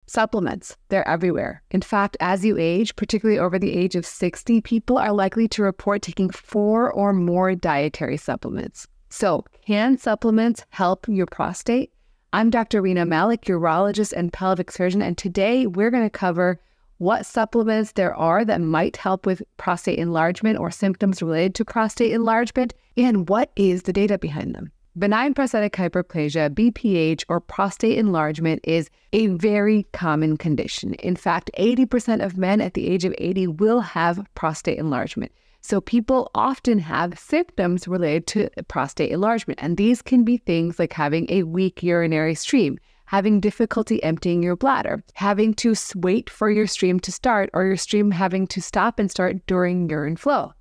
Supplements, they're everywhere. In fact, as you age, particularly over the age of 60, people are likely to report taking 4 or more dietary supplements. So, can supplements help your prostate? I'm Dr. Rena Malik, urologist and pelvic surgeon, and today we're going to cover what supplements there are that might help with prostate enlargement or symptoms related to prostate enlargement, and what is the data behind them. Benign prostatic hyperplasia, BPH, or prostate enlargement is a very common condition. In fact, 80% of men at the age of 80 will have prostate enlargement. So people often have symptoms related to prostate enlargement, and these can be things like having a weak urinary stream, having difficulty emptying your bladder, having to wait for your stream to start, or your stream having to stop and start during urine flow.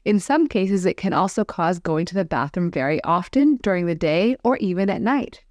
In some cases, it can also cause going to the bathroom very often during the day or even at night.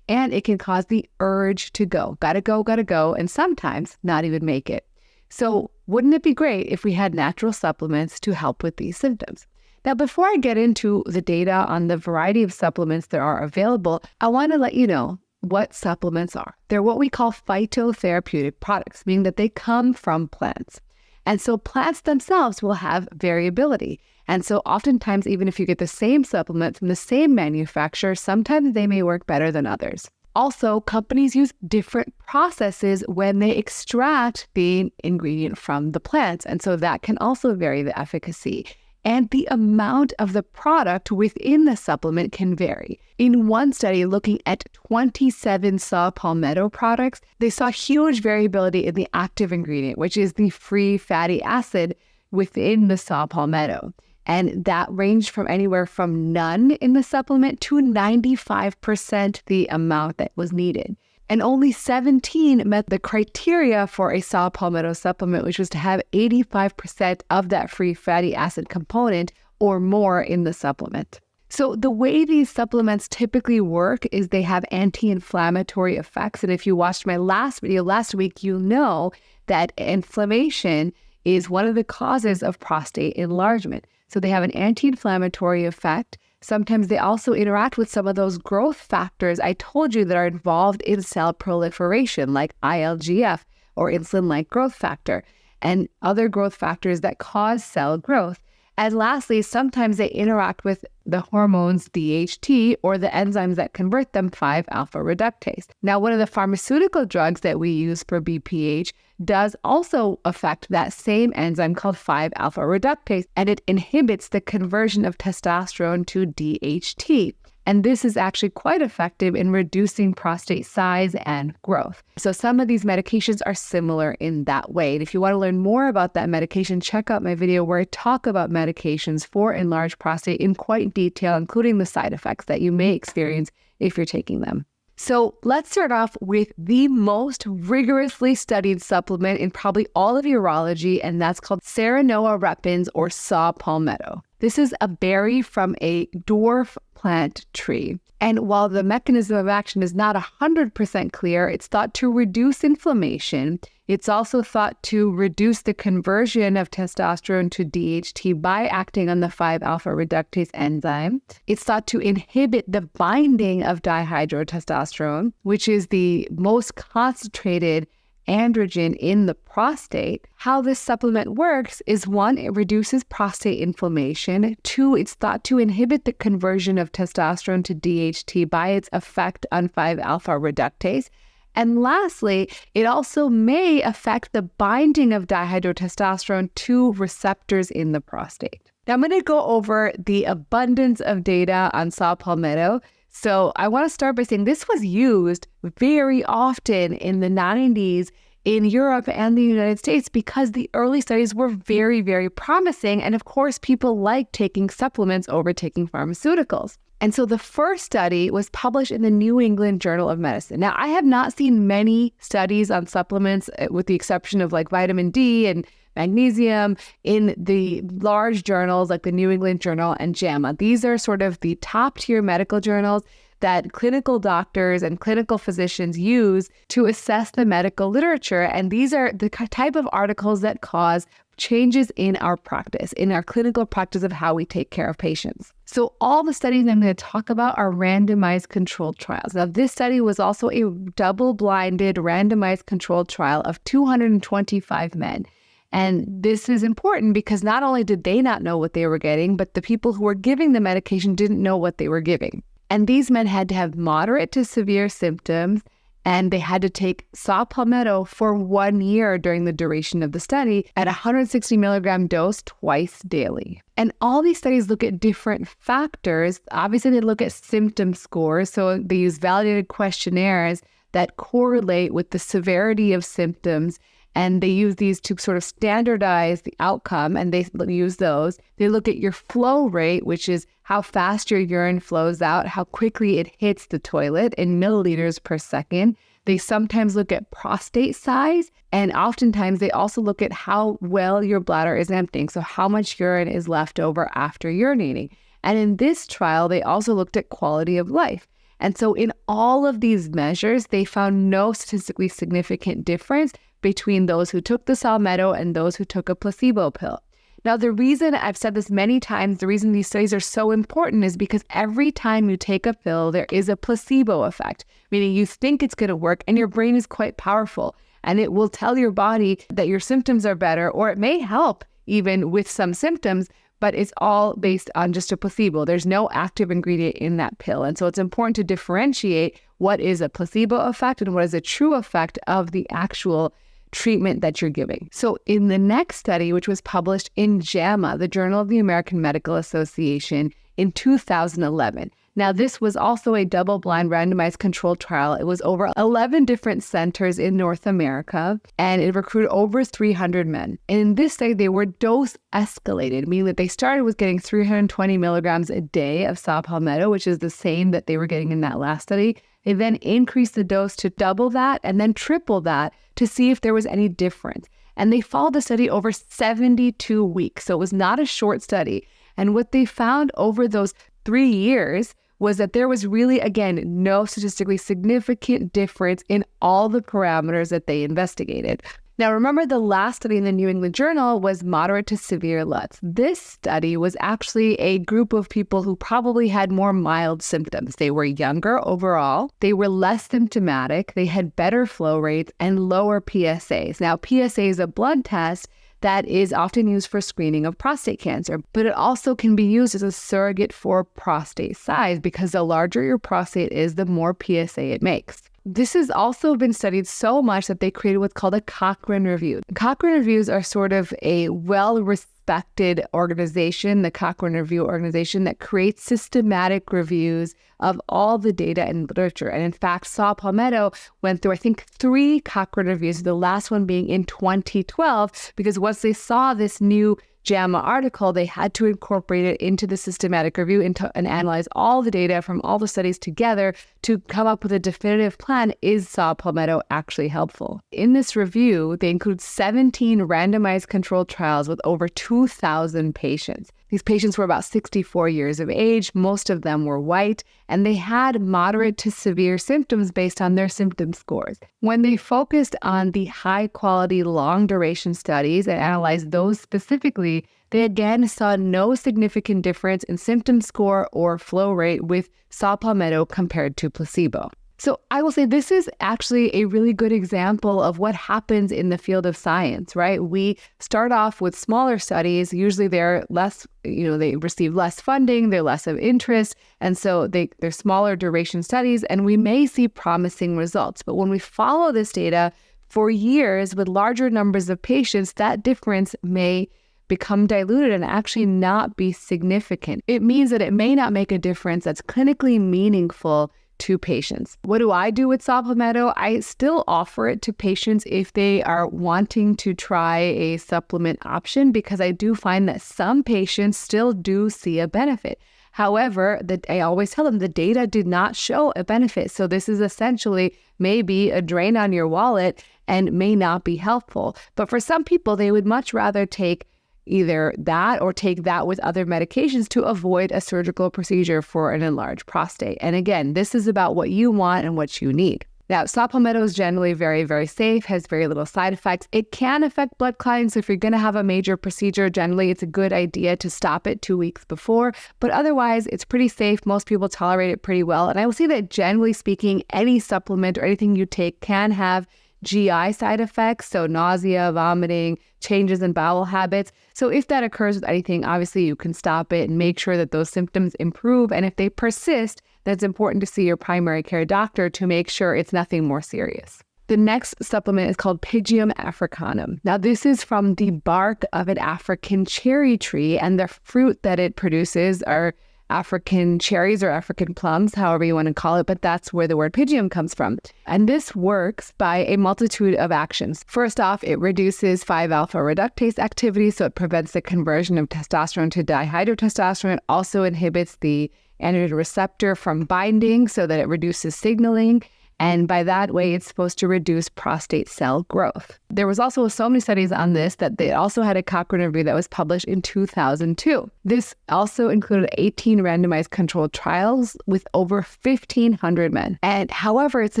And it can cause the urge to go, gotta go, and sometimes not even make it. So wouldn't it be great if we had natural supplements to help with these symptoms? Now, before I get into the data on the variety of supplements that are available, I want to let you know what supplements are. They're what we call phytotherapeutic products, meaning that they come from plants. And so plants themselves will have variability. And so oftentimes, even if you get the same supplement from the same manufacturer, sometimes they may work better than others. Also, companies use different processes when they extract the ingredient from the plants. And so that can also vary the efficacy. And the amount of the product within the supplement can vary. In one study looking at 27 saw palmetto products, they saw huge variability in the active ingredient, which is the free fatty acid within the saw palmetto. And that ranged from anywhere from none in the supplement to 95% the amount that was needed. And only 17 met the criteria for a saw palmetto supplement, which was to have 85% of that free fatty acid component or more in the supplement. So the way these supplements typically work is they have anti-inflammatory effects. And if you watched my last video last week, you'll know that inflammation is one of the causes of prostate enlargement. So they have an anti-inflammatory effect. Sometimes they also interact with some of those growth factors I told you that are involved in cell proliferation, like ILGF or insulin-like growth factor, and other growth factors that cause cell growth. And lastly, sometimes they interact with the hormones DHT or the enzymes that convert them 5-alpha reductase. Now, one of the pharmaceutical drugs that we use for BPH does also affect that same enzyme called 5-alpha reductase, and it inhibits the conversion of testosterone to DHT. And this is actually quite effective in reducing prostate size and growth. So some of these medications are similar in that way. And if you want to learn more about that medication, check out my video where I talk about medications for enlarged prostate in quite detail, including the side effects that you may experience if you're taking them. So let's start off with the most rigorously studied supplement in probably all of urology, and that's called Serenoa repens or saw palmetto. This is a berry from a dwarf plant tree. And while the mechanism of action is not 100% clear, it's thought to reduce inflammation. It's also thought to reduce the conversion of testosterone to DHT by acting on the 5-alpha reductase enzyme. It's thought to inhibit the binding of dihydrotestosterone, which is the most concentrated androgen in the prostate. How this supplement works is 1, it reduces prostate inflammation. 2, it's thought to inhibit the conversion of testosterone to DHT by its effect on 5-alpha reductase. And lastly, it also may affect the binding of dihydrotestosterone to receptors in the prostate. Now I'm going to go over the abundance of data on saw palmetto. So I want to start by saying this was used very often in the 90s in Europe and the United States because the early studies were very, very promising. And of course, people like taking supplements over taking pharmaceuticals. And so the first study was published in the New England Journal of Medicine. Now, I have not seen many studies on supplements with the exception of like vitamin D and magnesium in the large journals like the New England Journal and JAMA. These are sort of the top tier medical journals that clinical doctors and clinical physicians use to assess the medical literature. And these are the type of articles that cause changes in our practice, in our clinical practice of how we take care of patients. So all the studies I'm going to talk about are randomized controlled trials. Now, this study was also a double-blinded randomized controlled trial of 225 men. And this is important because not only did they not know what they were getting, but the people who were giving the medication didn't know what they were giving. And these men had to have moderate to severe symptoms, and they had to take saw palmetto for 1 year during the duration of the study at a 160 milligram dose twice daily. And all these studies look at different factors. Obviously, they look at symptom scores. So they use validated questionnaires that correlate with the severity of symptoms. And they use these to sort of standardize the outcome, and they use those. They look at your flow rate, which is how fast your urine flows out, how quickly it hits the toilet in milliliters per second. They sometimes look at prostate size, and oftentimes they also look at how well your bladder is emptying, so how much urine is left over after urinating. And in this trial, they also looked at quality of life. And so in all of these measures, they found no statistically significant difference between those who took the palmetto and those who took a placebo pill. Now, the reason I've said this many times, the reason these studies are so important is because every time you take a pill, there is a placebo effect, meaning you think it's going to work and your brain is quite powerful and it will tell your body that your symptoms are better, or it may help even with some symptoms, but it's all based on just a placebo. There's no active ingredient in that pill. And so it's important to differentiate what is a placebo effect and what is a true effect of the actual treatment that you're giving. So in the next study, which was published in JAMA, the Journal of the American Medical Association, in 2011. Now, this was also a double-blind randomized controlled trial. It was over 11 different centers in North America, and it recruited over 300 men. And in this study, they were dose escalated, meaning that they started with getting 320 milligrams a day of saw palmetto, which is the same that they were getting in that last study. They then increased the dose to double that and then triple that to see if there was any difference. And they followed the study over 72 weeks. So it was not a short study. And what they found over those 3 years was that there was really, again, no statistically significant difference in all the parameters that they investigated. Now, remember, the last study in the New England Journal was moderate to severe LUTs. This study was actually a group of people who probably had more mild symptoms. They were younger overall, they were less symptomatic, they had better flow rates, and lower PSAs. Now, PSA is a blood test that is often used for screening of prostate cancer, but it also can be used as a surrogate for prostate size because the larger your prostate is, the more PSA it makes. This has also been studied so much that they created what's called a Cochrane Review. Cochrane Reviews are sort of a well-respected organization, the Cochrane Review organization, that creates systematic reviews of all the data and literature. And in fact, saw palmetto went through, I think, 3 Cochrane Reviews, the last one being in 2012, because once they saw this new JAMA article, they had to incorporate it into the systematic review and analyze all the data from all the studies together to come up with a definitive plan. Is saw palmetto actually helpful? In this review, they include 17 randomized controlled trials with over 2,000 patients. These patients were about 64 years of age. Most of them were white, and they had moderate to severe symptoms based on their symptom scores. When they focused on the high-quality, long-duration studies and analyzed those specifically, they again saw no significant difference in symptom score or flow rate with saw palmetto compared to placebo. So I will say this is actually a really good example of what happens in the field of science, right? We start off with smaller studies. Usually they're less, they receive less funding, they're less of interest. And so they're smaller duration studies, and we may see promising results. But when we follow this data for years with larger numbers of patients, that difference may become diluted and actually not be significant. It means that it may not make a difference that's clinically meaningful to patients. What do I do with saw palmetto? I still offer it to patients if they are wanting to try a supplement option, because I do find that some patients still do see a benefit. However, I always tell them the data did not show a benefit. So this is essentially maybe a drain on your wallet and may not be helpful. But for some people, they would much rather take either that or take that with other medications to avoid a surgical procedure for an enlarged prostate. And again, this is about what you want and what you need. Now, saw palmetto is generally very, very safe, has very little side effects. It can affect blood clotting, so if you're going to have a major procedure, generally it's a good idea to stop it 2 weeks before. But otherwise, it's pretty safe. Most people tolerate it pretty well. And I will say that generally speaking, any supplement or anything you take can have GI side effects, so nausea, vomiting, changes in bowel habits. So if that occurs with anything, obviously you can stop it and make sure that those symptoms improve. And if they persist, that's important to see your primary care doctor to make sure it's nothing more serious. The next supplement is called Pygeum africanum. Now, this is from the bark of an African cherry tree, and the fruit that it produces are African cherries or African plums, however you want to call it, but that's where the word Pygeum comes from. And this works by a multitude of actions. First off, it reduces 5-alpha reductase activity, so it prevents the conversion of testosterone to dihydrotestosterone. It also inhibits the androgen receptor from binding so that it reduces signaling. And by that way, it's supposed to reduce prostate cell growth. There was also so many studies on this that they also had a Cochrane review that was published in 2002. This also included 18 randomized controlled trials with over 1,500 men. And however, it's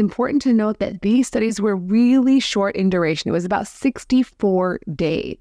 important to note that these studies were really short in duration. It was about 64 days.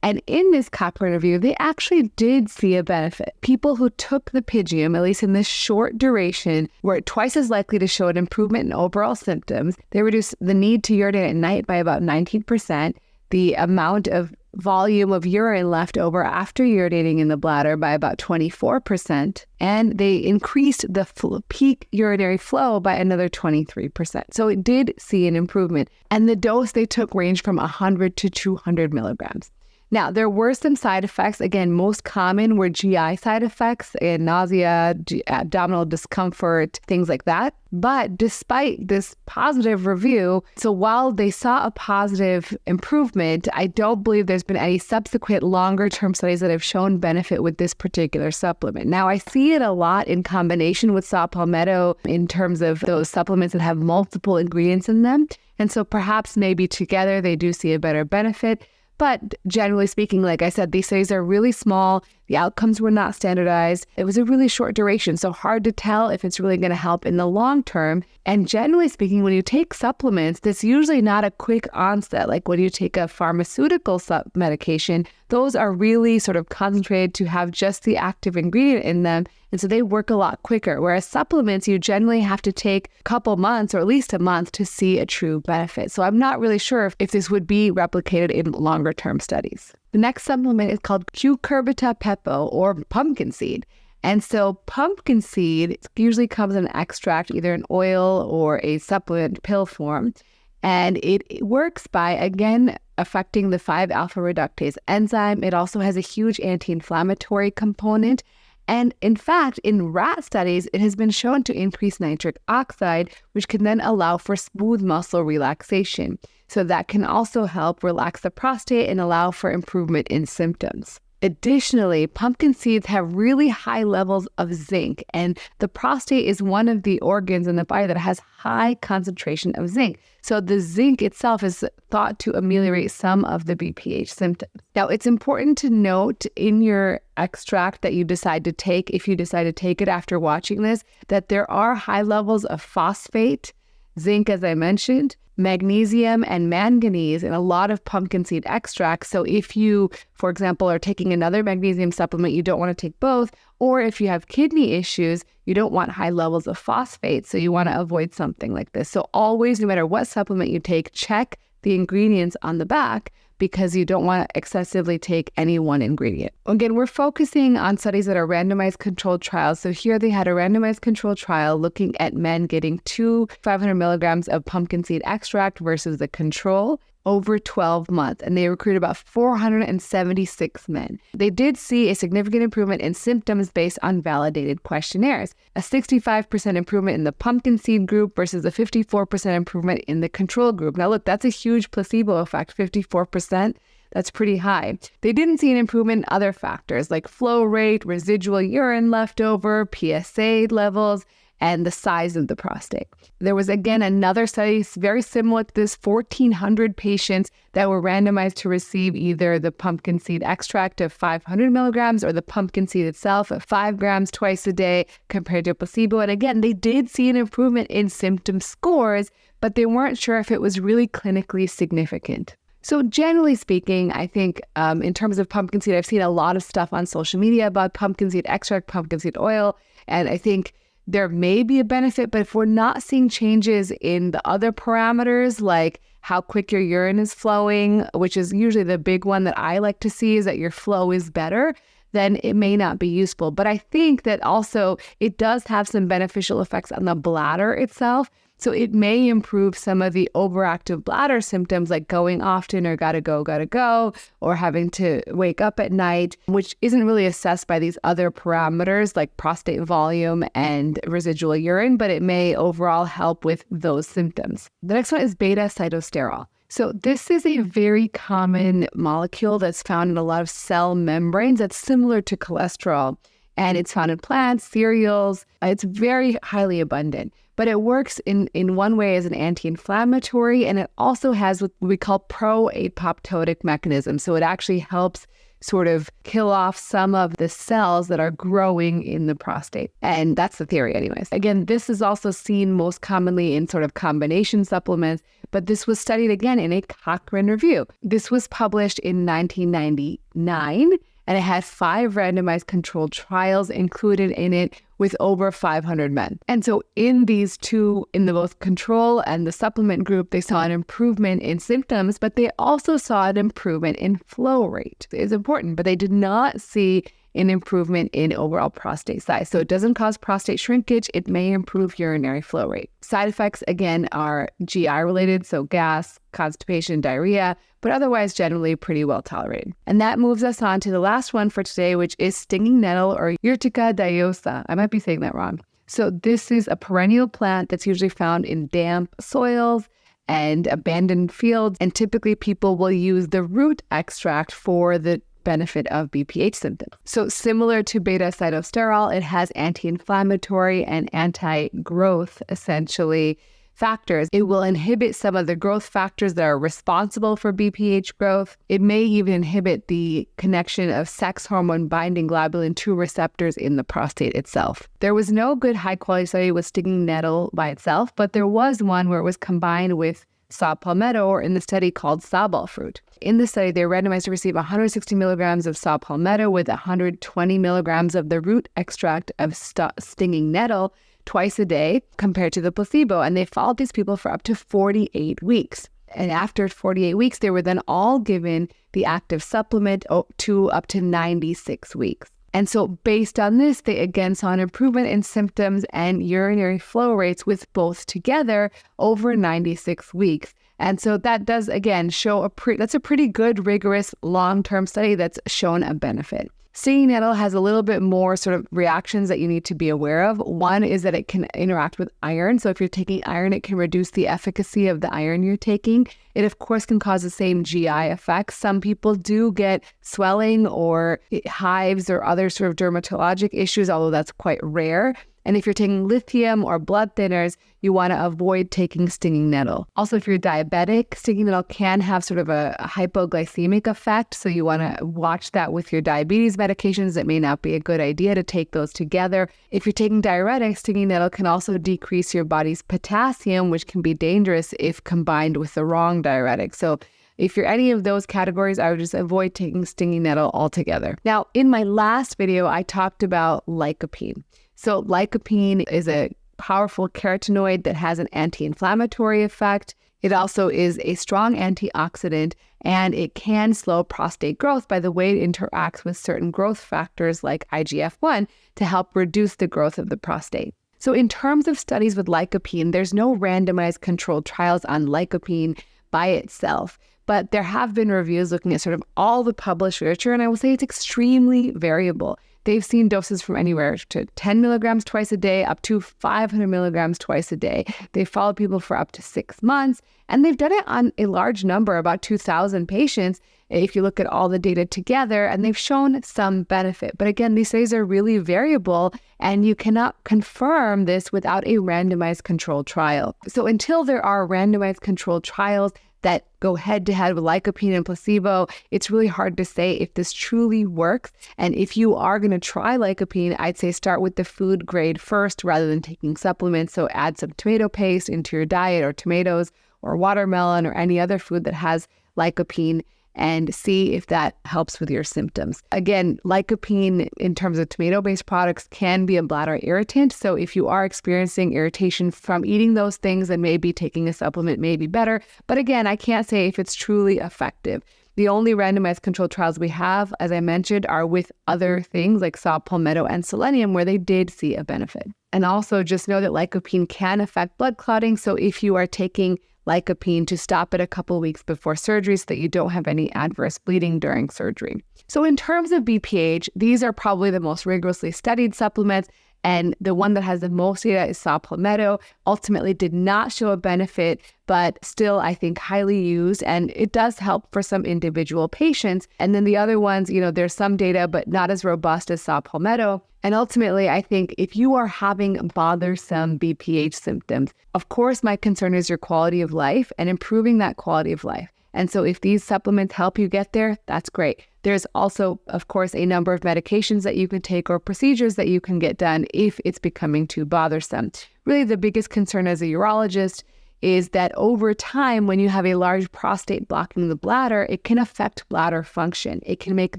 And in this Cochrane review, they actually did see a benefit. People who took the Pygeum, at least in this short duration, were twice as likely to show an improvement in overall symptoms. They reduced the need to urinate at night by about 19%, the amount of volume of urine left over after urinating in the bladder by about 24%, and they increased the peak urinary flow by another 23%. So it did see an improvement. And the dose they took ranged from 100 to 200 milligrams. Now, there were some side effects. Again, most common were GI side effects, and nausea, abdominal discomfort, things like that. But despite this positive review, so while they saw a positive improvement, I don't believe there's been any subsequent longer-term studies that have shown benefit with this particular supplement. Now, I see it a lot in combination with saw palmetto in terms of those supplements that have multiple ingredients in them. And so perhaps maybe together they do see a better benefit. But generally speaking, like I said, these studies are really small. The outcomes were not standardized. It was a really short duration, so hard to tell if it's really going to help in the long term. And generally speaking, when you take supplements, that's usually not a quick onset. Like when you take a pharmaceutical medication, those are really sort of concentrated to have just the active ingredient in them. And so they work a lot quicker. Whereas supplements, you generally have to take a couple months or at least a month to see a true benefit. So I'm not really sure if this would be replicated in longer term studies. The next supplement is called cucurbita pepo, or pumpkin seed. And so pumpkin seed usually comes in an extract, either an oil or a supplement pill form. And it works by, again, affecting the 5-alpha reductase enzyme. It also has a huge anti-inflammatory component. And in fact, in rat studies, it has been shown to increase nitric oxide, which can then allow for smooth muscle relaxation. So that can also help relax the prostate and allow for improvement in symptoms. Additionally, pumpkin seeds have really high levels of zinc, and the prostate is one of the organs in the body that has high concentration of zinc. So the zinc itself is thought to ameliorate some of the BPH symptoms. Now, it's important to note in your extract that you decide to take, if you decide to take it after watching this, that there are high levels of phosphate, zinc, as I mentioned, magnesium and manganese in a lot of pumpkin seed extracts. So if you, for example, are taking another magnesium supplement, you don't want to take both. Or if you have kidney issues, you don't want high levels of phosphate. So you want to avoid something like this. So always, no matter what supplement you take, check the ingredients on the back, because you don't want to excessively take any one ingredient. Again, we're focusing on studies that are randomized controlled trials. So here they had a randomized controlled trial looking at men getting 2 500 milligrams of pumpkin seed extract versus the control over 12 months. And they recruited about 476 men. They did see a significant improvement in symptoms based on validated questionnaires. A 65% improvement in the pumpkin seed group versus a 54% improvement in the control group. Now look, that's a huge placebo effect, 54%. That's pretty high. They didn't see an improvement in other factors like flow rate, residual urine leftover, PSA levels, and the size of the prostate. There was, again, another study very similar to this, 1,400 patients that were randomized to receive either the pumpkin seed extract of 500 milligrams or the pumpkin seed itself of 5 grams twice a day compared to placebo. And again, they did see an improvement in symptom scores, but they weren't sure if it was really clinically significant. So generally speaking, I think in terms of pumpkin seed, I've seen a lot of stuff on social media about pumpkin seed extract, pumpkin seed oil, and I think there may be a benefit, but if we're not seeing changes in the other parameters, like how quick your urine is flowing, which is usually the big one that I like to see, is that your flow is better, then it may not be useful. But I think that also it does have some beneficial effects on the bladder itself. So it may improve some of the overactive bladder symptoms like going often or gotta go, or having to wake up at night, which isn't really assessed by these other parameters like prostate volume and residual urine, but it may overall help with those symptoms. The next one is beta-sitosterol. So this is a very common molecule that's found in a lot of cell membranes that's similar to cholesterol. And it's found in plants, cereals. It's very highly abundant. But it works in one way as an anti-inflammatory, and it also has what we call pro-apoptotic mechanism. So it actually helps sort of kill off some of the cells that are growing in the prostate. And that's the theory anyways. Again, this is also seen most commonly in sort of combination supplements, but this was studied again in a Cochrane review. This was published in 1999, and it had 5 randomized controlled trials included in it with over 500 men. And so in these two, in the both control and the supplement group, they saw an improvement in symptoms, but they also saw an improvement in flow rate. It's important, but they did not see an improvement in overall prostate size. So it doesn't cause prostate shrinkage. It may improve urinary flow rate. Side effects, again, are GI related, so gas, constipation, diarrhea, but otherwise generally pretty well tolerated. And that moves us on to the last one for today, which is stinging nettle or Urtica dioica. I might be saying that wrong. So this is a perennial plant that's usually found in damp soils and abandoned fields. And typically people will use the root extract for the benefit of BPH symptoms. So similar to beta-sitosterol, it has anti-inflammatory and anti-growth, essentially, factors. It will inhibit some of the growth factors that are responsible for BPH growth. It may even inhibit the connection of sex hormone binding globulin 2 receptors in the prostate itself. There was no good high-quality study with stinging nettle by itself, but there was one where it was combined with saw palmetto, or in the study called sawball fruit. In the study, they were randomized to receive 160 milligrams of saw palmetto with 120 milligrams of the root extract of stinging nettle twice a day compared to the placebo. And they followed these people for up to 48 weeks. And after 48 weeks, they were then all given the active supplement to up to 96 weeks. And so based on this, they again saw an improvement in symptoms and urinary flow rates with both together over 96 weeks. And so that does, again, show that's a pretty good, rigorous, long-term study that's shown a benefit. Stinging nettle has a little bit more sort of reactions that you need to be aware of. One is that it can interact with iron. So if you're taking iron, it can reduce the efficacy of the iron you're taking. It, of course, can cause the same GI effects. Some people do get swelling or hives or other sort of dermatologic issues, although that's quite rare. And if you're taking lithium or blood thinners, you want to avoid taking stinging nettle. Also, if you're diabetic, stinging nettle can have sort of a hypoglycemic effect. So you want to watch that with your diabetes medications. It may not be a good idea to take those together. If you're taking diuretics, stinging nettle can also decrease your body's potassium, which can be dangerous if combined with the wrong diuretic. So if you're any of those categories, I would just avoid taking stinging nettle altogether. Now, in my last video, I talked about lycopene. So lycopene is a powerful carotenoid that has an anti-inflammatory effect. It also is a strong antioxidant, and it can slow prostate growth by the way it interacts with certain growth factors like IGF-1 to help reduce the growth of the prostate. So in terms of studies with lycopene, there's no randomized controlled trials on lycopene by itself. But there have been reviews looking at sort of all the published literature, and I will say it's extremely variable. they've seen doses from anywhere to 10 milligrams twice a day up to 500 milligrams twice a day. They followed people for up to 6 months, and they've done it on a large number, about 2,000 patients, if you look at all the data together, and they've shown some benefit. But again, these studies are really variable, and you cannot confirm this without a randomized controlled trial. So until there are randomized controlled trials that go head-to-head with lycopene and placebo, it's really hard to say if this truly works. And if you are going to try lycopene, I'd say start with the food grade first rather than taking supplements. So add some tomato paste into your diet, or tomatoes, or watermelon, or any other food that has lycopene, and see if that helps with your symptoms. Again, lycopene in terms of tomato-based products can be a bladder irritant. So if you are experiencing irritation from eating those things, then maybe taking a supplement may be better. But again, I can't say if it's truly effective. The only randomized controlled trials we have, as I mentioned, are with other things like saw palmetto and selenium, where they did see a benefit. And also just know that lycopene can affect blood clotting. So if you are taking lycopene, to stop it a couple weeks before surgery so that you don't have any adverse bleeding during surgery. So in terms of BPH, these are probably the most rigorously studied supplements, and the one that has the most data is saw palmetto. Ultimately did not show a benefit, but still I think highly used, and it does help for some individual patients. And then the other ones, there's some data, but not as robust as saw palmetto. And ultimately, I think if you are having bothersome BPH symptoms, of course, my concern is your quality of life and improving that quality of life. And so if these supplements help you get there, that's great. There's also, of course, a number of medications that you can take or procedures that you can get done if it's becoming too bothersome. Really, the biggest concern as a urologist is that over time, when you have a large prostate blocking the bladder, it can affect bladder function. It can make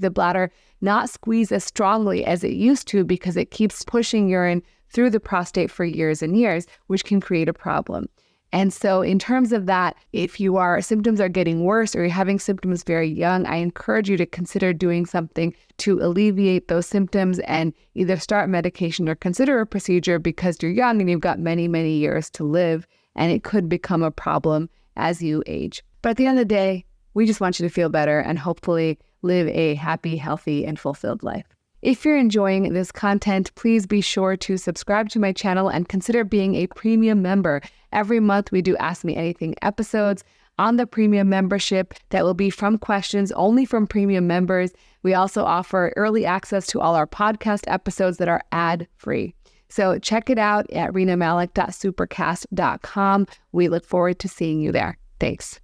the bladder not squeeze as strongly as it used to because it keeps pushing urine through the prostate for years and years, which can create a problem. And so in terms of that, if your symptoms are getting worse or you're having symptoms very young, I encourage you to consider doing something to alleviate those symptoms and either start medication or consider a procedure, because you're young and you've got many, many years to live, and it could become a problem as you age. But at the end of the day, we just want you to feel better and hopefully live a happy, healthy, and fulfilled life. If you're enjoying this content, please be sure to subscribe to my channel and consider being a premium member. Every month we do Ask Me Anything episodes on the premium membership that will be from questions only from premium members. We also offer early access to all our podcast episodes that are ad-free. So check it out at rinamalik.supercast.com. We look forward to seeing you there. Thanks.